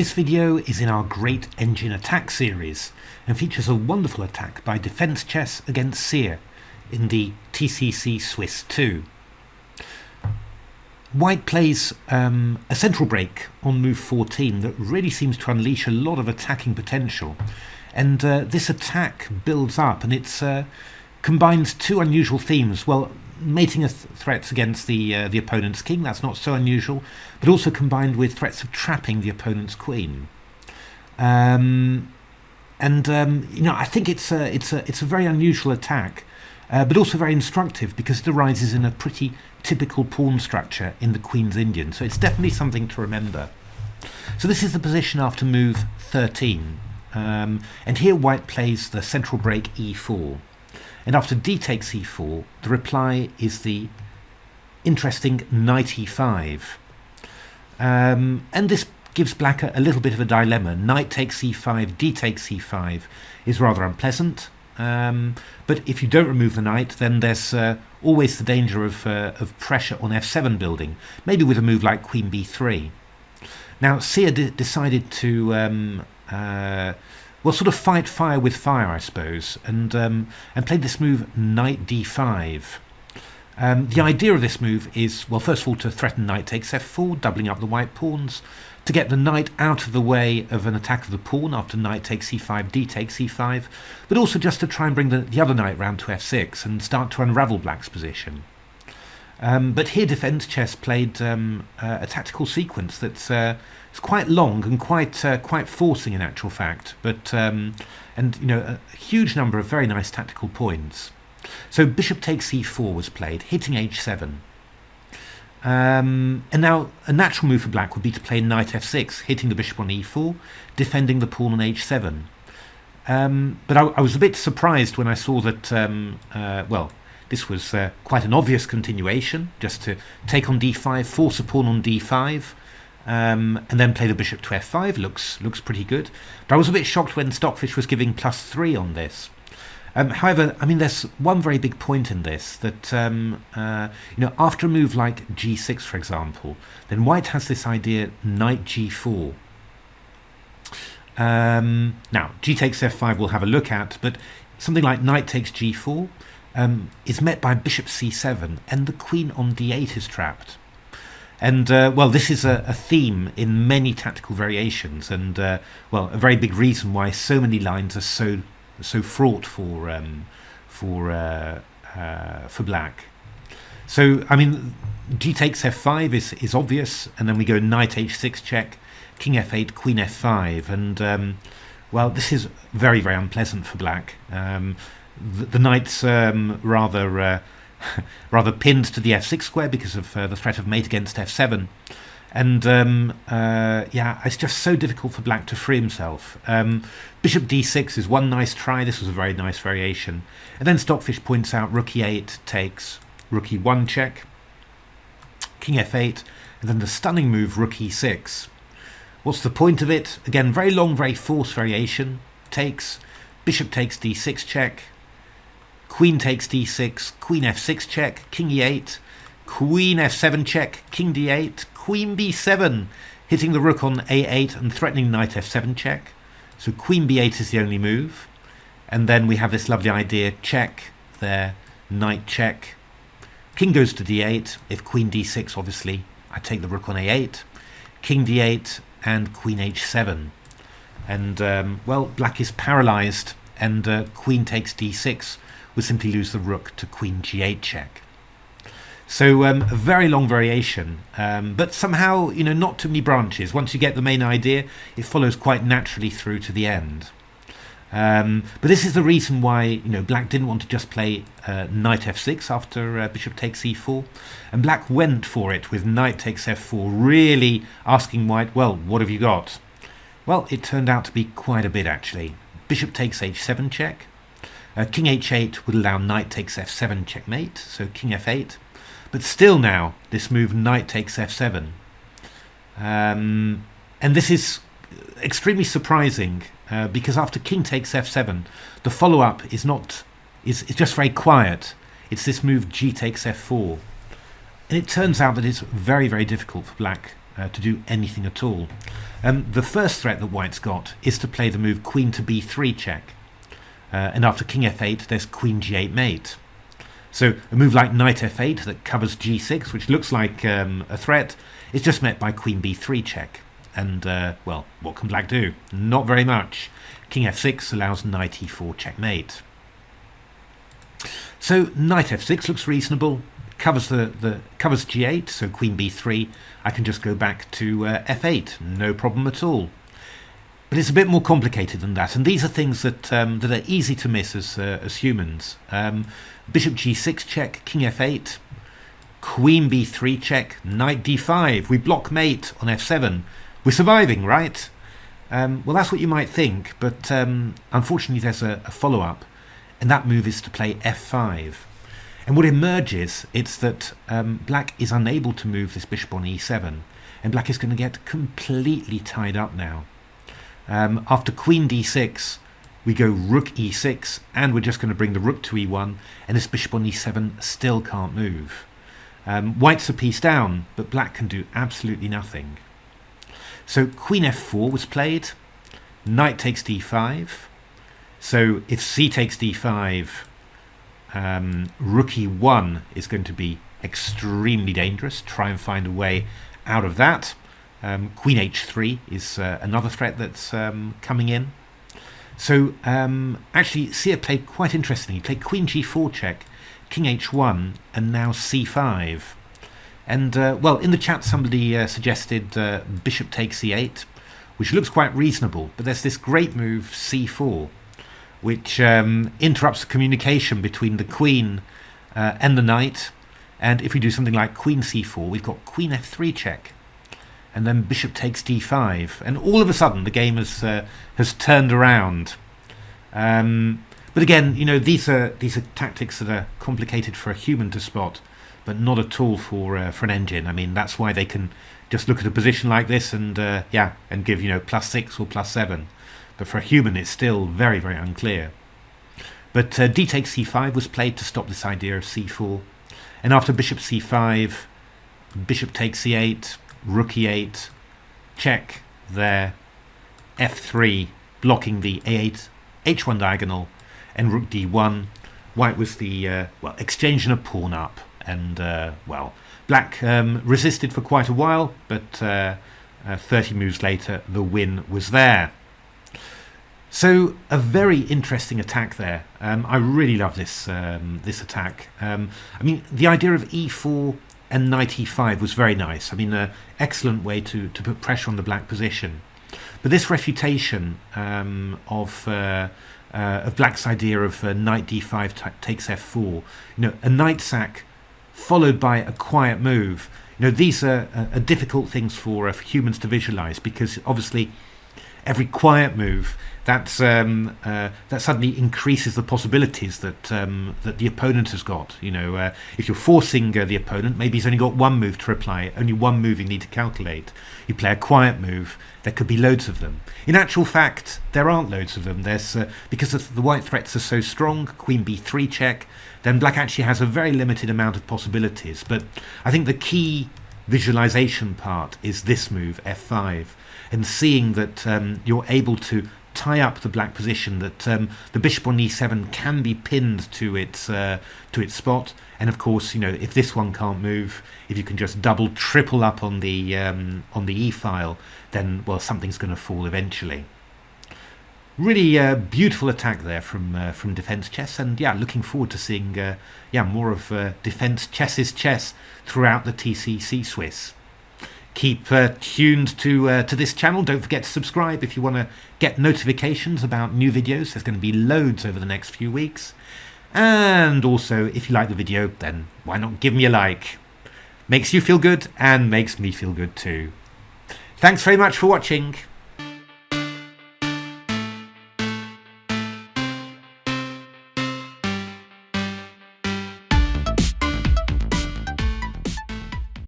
This video is in our Great Engine Attack series and features a wonderful attack by Defense Chess against Seer in the TCEC Swiss 2. White plays a central break on move 14 that really seems to unleash a lot of attacking potential, and this attack builds up and it combines two unusual themes. Well, mating threats against the opponent's king, that's not so unusual, but also combined with threats of trapping the opponent's queen. I think it's a very unusual attack, but also very instructive because it arises in a pretty typical pawn structure in the Queen's Indian, so it's definitely something to remember. So this is the position after move 13, and here White plays the central break e4. And after d takes e4, the reply is the interesting knight e5. And this gives Black a little bit of a dilemma. Knight takes e5, d takes e5 is rather unpleasant. But if you don't remove the knight, then there's always the danger of pressure on f7 building, maybe with a move like queen b3. Now, Seer decided to well, sort of fight fire with fire, I suppose, and played this move knight d5. The idea of this move is, well, first of all, to threaten knight takes f4, doubling up the white pawns, to get the knight out of the way of an attack of the pawn after knight takes e5, d takes e5, but also just to try and bring the other knight round to f6 and start to unravel Black's position. But here Defense Chess played a tactical sequence that's it's quite long and quite forcing in actual fact, but and a huge number of very nice tactical points. So bishop takes e4 was played, hitting h7. And now a natural move for Black would be to play knight f6, hitting the bishop on e4, defending the pawn on h7. But I was a bit surprised when I saw that, well, this was quite an obvious continuation, just to take on d5, force a pawn on d5, and then play the bishop to f5. Looks pretty good. But I was a bit shocked when Stockfish was giving +3 on this. However, I mean, there's one very big point in this, that after a move like g6, for example, then White has this idea knight g4. Now, g takes f5 we'll have a look at, but something like knight takes g4 is met by bishop c7, and the queen on d8 is trapped. And, well, this is a theme in many tactical variations, and, well, a very big reason why so many lines are so fraught for Black. So, I mean, g takes f5 is obvious, and then we go knight h6 check, king f8, queen f5, and, well, this is very, very unpleasant for Black. The knight's rather pinned to the f6 square because of the threat of mate against f7, and yeah, it's just so difficult for Black to free himself. Bishop d6 is one nice try. This was a very nice variation, and then Stockfish points out rook e8 takes, rook e1 check, king f8, and then the stunning move rook e6. What's the point of it? Again, very long, very forced variation. Takes, bishop takes d6 check, queen takes d6, queen f6 check, king e8, queen f7 check, king d8, queen b7, hitting the rook on a8 and threatening knight f7 check. So queen b8 is the only move. And then we have this lovely idea, check there, knight check, king goes to d8. If queen d6, obviously, I take the rook on a8, king d8, and queen h7. And, well, Black is paralyzed, and queen takes d6 would simply lose the rook to queen g8 check. So a very long variation, but somehow, not too many branches. Once you get the main idea, it follows quite naturally through to the end. But this is the reason why, Black didn't want to just play knight f6 after bishop takes e4, and Black went for it with knight takes f4, really asking White, well, what have you got? Well, it turned out to be quite a bit, actually. Bishop takes h7 check. King h8 would allow knight takes f7 checkmate, so king f8. But still now, this move knight takes f7. And this is extremely surprising, because after king takes f7, the follow-up is just very quiet. It's this move g takes f4. And it turns out that it's very, very difficult for Black to do anything at all. The first threat that white's got is to play the move queen to b3 check. And after king f8, there's queen g8 mate. So a move like knight f8 that covers g6, which looks like a threat, is just met by queen b3 check. And, well, what can black do? Not very much. King f6 allows knight e4 checkmate. So knight f6 looks reasonable. Covers covers g8, so queen b3. I can just go back to f8, no problem at all. But it's a bit more complicated than that, and these are things that that are easy to miss as humans. Bishop g6 check, king f8, queen b3 check, knight d5. We block mate on f7. We're surviving, right? Well, that's what you might think, but unfortunately there's a follow-up, and that move is to play f5. And what emerges, it's that black is unable to move this bishop on e7, and black is going to get completely tied up now. After queen d6, we go rook e6, and we're just going to bring the rook to e1, and this bishop on e7 still can't move. White's a piece down, but black can do absolutely nothing. So queen f4 was played, knight takes d5, so if c takes d5, rook e1 is going to be extremely dangerous. Try and find a way out of that. Queen h3 is another threat that's coming in. So actually Seer played quite interestingly. He played queen g4 check, king h1, and now c5. And well, in the chat somebody suggested bishop takes e8, which looks quite reasonable, but there's this great move c4, which interrupts the communication between the queen and the knight. And if we do something like queen c4, we've got queen f3 check, and then bishop takes d5, and all of a sudden the game has turned around. But again, you know, these are tactics that are complicated for a human to spot, but not at all for an engine. I mean, that's why they can just look at a position like this and yeah, and give, you know, +6 or +7. But for a human, it's still very, very unclear. But d takes c5 was played to stop this idea of c4. And after bishop c5, bishop takes e8, rook e8, check there, f3, blocking the a8, h1 diagonal, and rook d1. White was the, well, exchanging a pawn up. And, well, black resisted for quite a while, but 30 moves later, the win was there. So a very interesting attack there. I really love this this attack. I mean, the idea of e4 and knight e5 was very nice. I mean, an excellent way to put pressure on the black position. But this refutation of black's idea of knight d5 takes f4, you know, a knight sack followed by a quiet move. You know, these are difficult things for humans to visualize, because obviously every quiet move that suddenly increases the possibilities that that the opponent has got. You know, if you're forcing the opponent, maybe he's only got one move to reply, only one move you need to calculate. You play a quiet move, there could be loads of them. In actual fact, there aren't loads of them. There's because the white threats are so strong, queen b3 check, then black actually has a very limited amount of possibilities. But I think the key visualization part is this move, f5, and seeing that you're able to tie up the black position, that the bishop on e7 can be pinned to its spot. And of course, you know, if this one can't move, if you can just double, triple up on the e file, then, well, something's going to fall eventually. Really beautiful attack there from Defense Chess, and yeah, looking forward to seeing yeah, more of Defense Chess's chess throughout the TCEC Swiss. Keep tuned to this channel. Don't forget to subscribe if you want to get notifications about new videos. There's going to be loads over the next few weeks. And also, if you like the video, then why not give me a like? Makes you feel good and makes me feel good too. Thanks very much for watching.